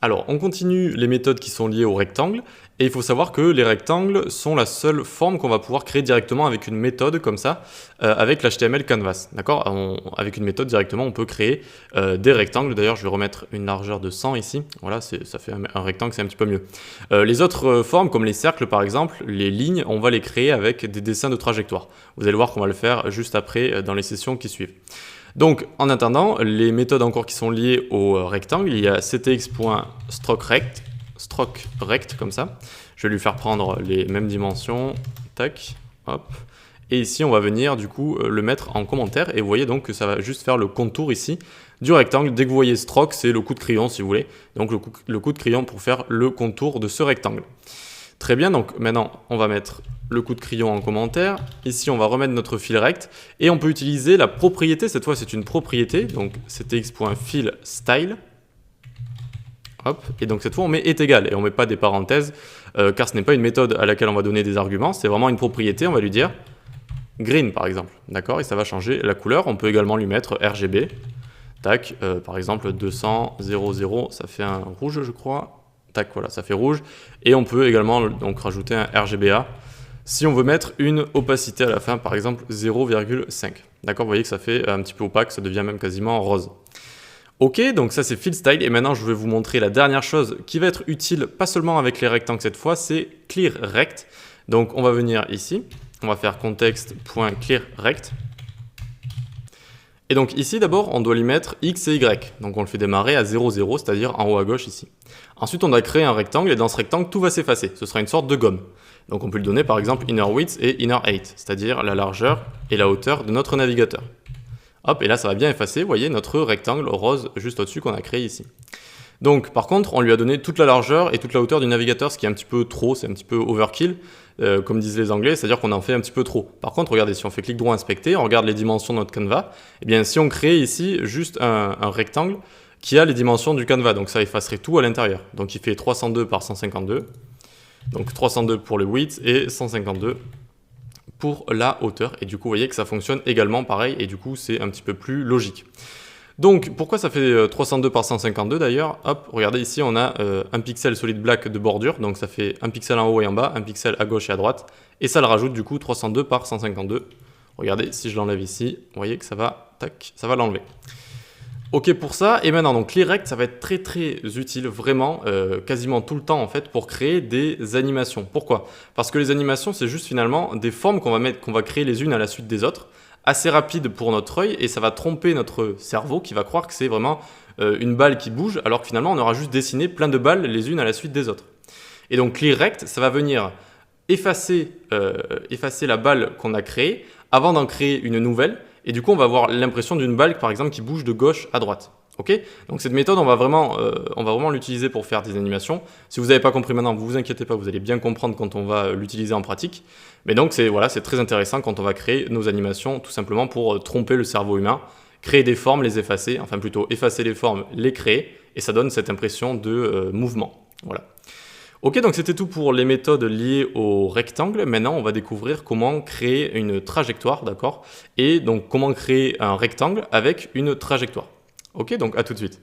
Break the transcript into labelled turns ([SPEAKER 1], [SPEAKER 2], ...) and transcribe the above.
[SPEAKER 1] Alors, on continue les méthodes qui sont liées aux rectangles, et il faut savoir que les rectangles sont la seule forme qu'on va pouvoir créer directement avec une méthode comme ça, avec l'HTML Canvas. D'accord? Avec une méthode directement, on peut créer des rectangles. D'ailleurs, je vais remettre une largeur de 100 ici. Voilà, ça fait un rectangle, c'est un petit peu mieux. Les autres formes, comme les cercles par exemple, les lignes, on va les créer avec des dessins de trajectoire. Vous allez voir qu'on va le faire juste après dans les sessions qui suivent. Donc, en attendant, les méthodes encore qui sont liées au rectangle, il y a ctx.strokeRect, strokeRect comme ça. Je vais lui faire prendre les mêmes dimensions, tac, hop. Et ici, on va venir du coup le mettre en commentaire et vous voyez donc que ça va juste faire le contour ici du rectangle. Dès que vous voyez stroke, c'est le coup de crayon si vous voulez. Donc le coup de crayon pour faire le contour de ce rectangle. Très bien, donc maintenant on va mettre le coup de crayon en commentaire. Ici on va remettre notre fil rect et on peut utiliser la propriété, cette fois c'est une propriété, donc ctx.filStyle. Hop, et donc cette fois on met est égal et on ne met pas des parenthèses car ce n'est pas une méthode à laquelle on va donner des arguments, c'est vraiment une propriété, on va lui dire green par exemple, d'accord, et ça va changer la couleur. On peut également lui mettre RGB, tac, par exemple 200, 00, ça fait un rouge je crois. Tac, voilà, ça fait rouge. Et on peut également donc rajouter un RGBA si on veut mettre une opacité à la fin, par exemple 0,5. D'accord, vous voyez que ça fait un petit peu opaque, ça devient même quasiment rose. Ok, donc ça c'est Fill Style. Et maintenant, je vais vous montrer la dernière chose qui va être utile, pas seulement avec les rectangles cette fois, c'est Clear Rect. Donc on va venir ici, on va faire context.clearRect. Et donc ici d'abord on doit lui mettre X et Y, donc on le fait démarrer à 0, 0, c'est-à-dire en haut à gauche ici. Ensuite on doit créer un rectangle et dans ce rectangle tout va s'effacer, ce sera une sorte de gomme. Donc on peut lui donner par exemple inner width et inner height, c'est-à-dire la largeur et la hauteur de notre navigateur. Hop, et là ça va bien effacer, vous voyez notre rectangle rose juste au-dessus qu'on a créé ici. Donc par contre on lui a donné toute la largeur et toute la hauteur du navigateur, ce qui est un petit peu trop, c'est un petit peu overkill. Comme disent les Anglais, c'est-à-dire qu'on en fait un petit peu trop. Par contre, regardez, si on fait clic droit inspecter, on regarde les dimensions de notre canevas, et bien si on crée ici juste un rectangle qui a les dimensions du canevas, donc ça effacerait tout à l'intérieur. Donc il fait 302 par 152, donc 302 pour le width et 152 pour la hauteur. Et du coup, vous voyez que ça fonctionne également pareil, et du coup, c'est un petit peu plus logique. Donc, pourquoi ça fait 302 par 152 d'ailleurs? Hop, regardez ici, on a un pixel solid black de bordure, donc ça fait un pixel en haut et en bas, un pixel à gauche et à droite, et ça le rajoute du coup 302 par 152. Regardez, si je l'enlève ici, vous voyez que ça va, tac, ça va l'enlever. Ok pour ça, et maintenant, donc ClearRect, ça va être très très utile, vraiment, quasiment tout le temps en fait, pour créer des animations. Pourquoi? Parce que les animations, c'est juste finalement des formes qu'on va créer les unes à la suite des autres, assez rapide pour notre œil et ça va tromper notre cerveau qui va croire que c'est vraiment une balle qui bouge alors que finalement on aura juste dessiné plein de balles les unes à la suite des autres. Et donc ClearRect, ça va venir effacer la balle qu'on a créée avant d'en créer une nouvelle et du coup on va avoir l'impression d'une balle par exemple qui bouge de gauche à droite. Ok, donc cette méthode, on va vraiment l'utiliser pour faire des animations. Si vous n'avez pas compris maintenant, vous vous inquiétez pas, vous allez bien comprendre quand on va l'utiliser en pratique. Mais donc c'est très intéressant quand on va créer nos animations, tout simplement pour tromper le cerveau humain, créer des formes, les effacer, enfin plutôt effacer les formes, les créer, et ça donne cette impression de mouvement. Voilà. Ok, donc c'était tout pour les méthodes liées au rectangle. Maintenant, on va découvrir comment créer une trajectoire, d'accord? Et donc comment créer un rectangle avec une trajectoire. Ok, donc à tout de suite.